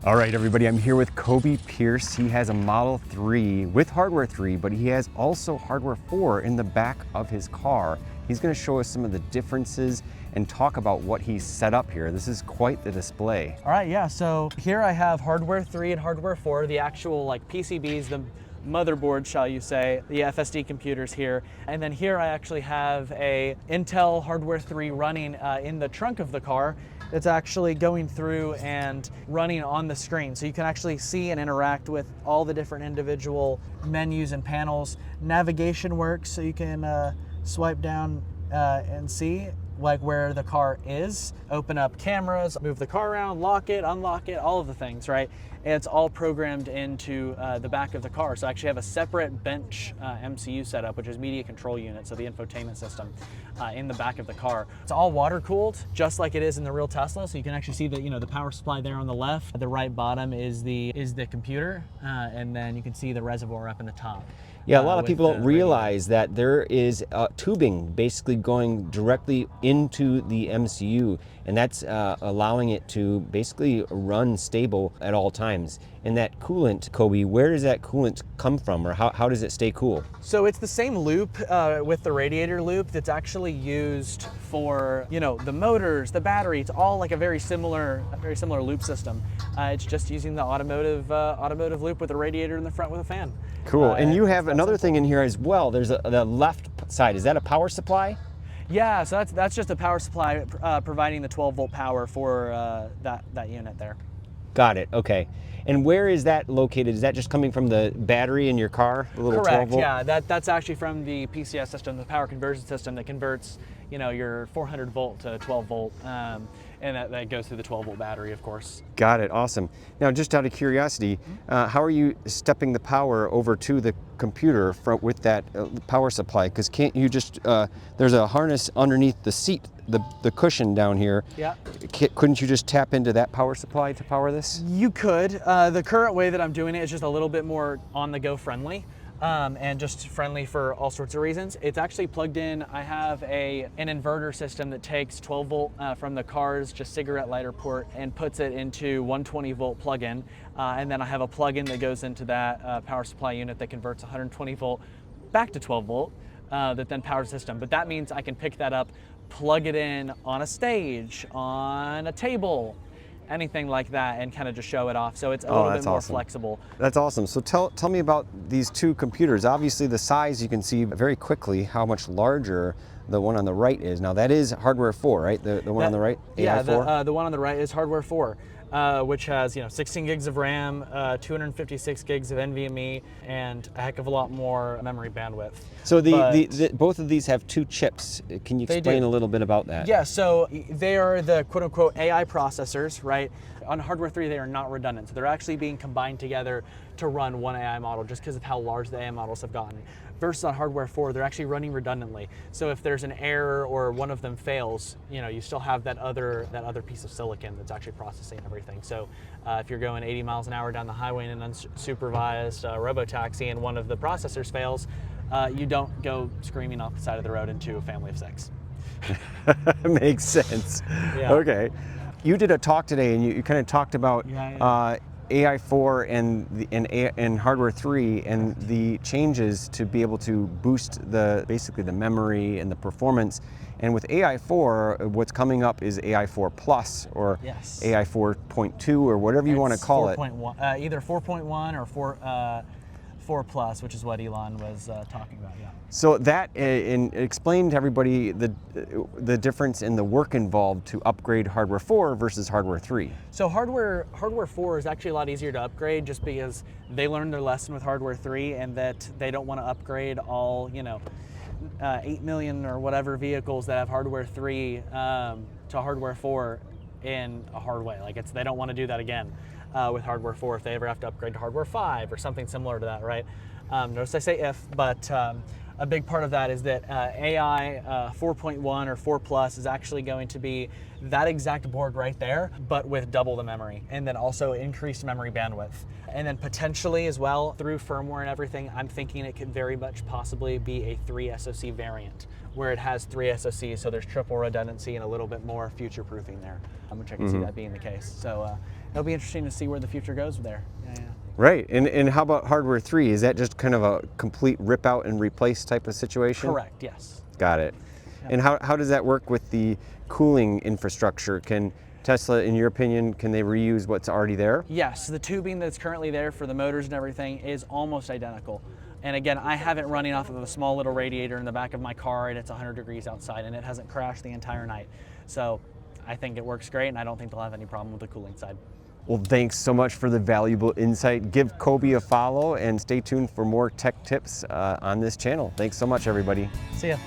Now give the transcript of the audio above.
All right, everybody, I'm here with Koby Pierce. He has a Model 3 with hardware 3, but he has also hardware 4 in the back of his car. He's going to show us some of the differences and talk about what he's set up here. This is quite the display. All right, yeah, so here I have hardware 3 and hardware 4, the actual like PCBs, the motherboard, shall you say, the FSD computers here. And then here I actually have a Intel hardware 3 running in the trunk of the car. It's actually going through and running on the screen. So you can actually see and interact with all the different individual menus and panels. Navigation works, so you can swipe down and see like where the car is, open up cameras, move the car around, lock it, unlock it, all of the things, right? And it's all programmed into the back of the car. So I actually have a separate bench MCU setup, which is media control unit, so the infotainment system in the back of the car. It's all water cooled, just like it is in the real Tesla. So you can actually see that, the power supply there on the left. At the right bottom is the computer, and then you can see the reservoir up in the top. Yeah, a lot of people don't realize that there is tubing basically going directly into the MCU, and that's allowing it to basically run stable at all times. And that coolant, Koby, where does that coolant come from, or how does it stay cool? So it's the same loop with the radiator loop that's actually used for the motors, the battery. It's all like a very similar loop system. It's just using the automotive loop with a radiator in the front with a fan. Cool. And you have another thing in here as well. There's the left side. Is that a power supply? Yeah, so that's just a power supply providing the 12-volt power for that unit there. Got it. Okay. And where is that located? Is that just coming from the battery in your car? The little Correct. 12-volt? Yeah, that's actually from the PCS system, the power conversion system that converts your 400 volt to 12 volt. And that goes through the 12-volt battery, of course. Got it. Awesome. Now, just out of curiosity, how are you stepping the power over to the computer with that power supply? Because can't you just, there's a harness underneath the seat, the cushion down here. Yeah. Couldn't you just tap into that power supply to power this? You could. The current way that I'm doing it is just a little bit more on-the-go friendly. And just friendly for all sorts of reasons. It's actually plugged in. I have an inverter system that takes 12 volt from the car's just cigarette lighter port and puts it into 120 volt plug-in. And then I have a plug-in that goes into that power supply unit that converts 120 volt back to 12 volt that then powers the system. But that means I can pick that up, plug it in on a stage, on a table, anything like that, and kind of just show it off. So it's a little bit more flexible. That's awesome. So tell me about these two computers. Obviously the size, you can see very quickly how much larger the one on the right is. Now that is hardware 4, right? The one on the right, AI4? Yeah, the one on the right is hardware 4. Which has 16 gigs of RAM, 256 gigs of NVMe, and a heck of a lot more memory bandwidth. So both of these have 2 chips. Can you explain a little bit about that? Yeah, so they are the quote-unquote AI processors, right? On hardware 3, they are not redundant. So they're actually being combined together to run one AI model just because of how large the AI models have gotten. Versus on hardware 4, they're actually running redundantly. So if there's an error or one of them fails, you still have that other piece of silicon that's actually processing everything. So if you're going 80 miles an hour down the highway in an unsupervised robotaxi and one of the processors fails, you don't go screaming off the side of the road into a family of 6. Makes sense. Yeah. Okay. You did a talk today, and you kind of talked about AI4 and hardware 3 and the changes to be able to boost basically the memory and the performance. And with AI4, what's coming up is AI4 Plus or AI4.2 or whatever you want to call it. Either 4.1 or 4 Plus, which is what Elon was talking about. Yeah. So that explain to everybody the difference in the work involved to upgrade hardware 4 versus hardware 3. So hardware 4 is actually a lot easier to upgrade just because they learned their lesson with hardware 3 and that they don't want to upgrade all 8 million or whatever vehicles that have hardware 3 to hardware 4 in a hard way. Like they don't want to do that again with hardware 4 if they ever have to upgrade to hardware 5 or something similar to that, right? Notice I say if, but a big part of that is that AI 4.1 or 4 Plus is actually going to be that exact board right there, but with double the memory, and then also increased memory bandwidth. And then potentially as well, through firmware and everything, I'm thinking it could very much possibly be a 3 SoC variant, where it has 3 SoCs, so there's triple redundancy and a little bit more future-proofing there, which I can see that being the case. So it'll be interesting to see where the future goes there. Yeah. Right, and how about hardware 3? Is that just kind of a complete rip out and replace type of situation? Correct, yes. Got it. Yep. And how does that work with the cooling infrastructure? Can Tesla, in your opinion, can they reuse what's already there? Yes, the tubing that's currently there for the motors and everything is almost identical. And again, I have it running off of a small little radiator in the back of my car, and it's 100 degrees outside, and it hasn't crashed the entire night. So I think it works great, and I don't think they'll have any problem with the cooling side. Well, thanks so much for the valuable insight. Give Koby a follow and stay tuned for more tech tips on this channel. Thanks so much, everybody. See ya.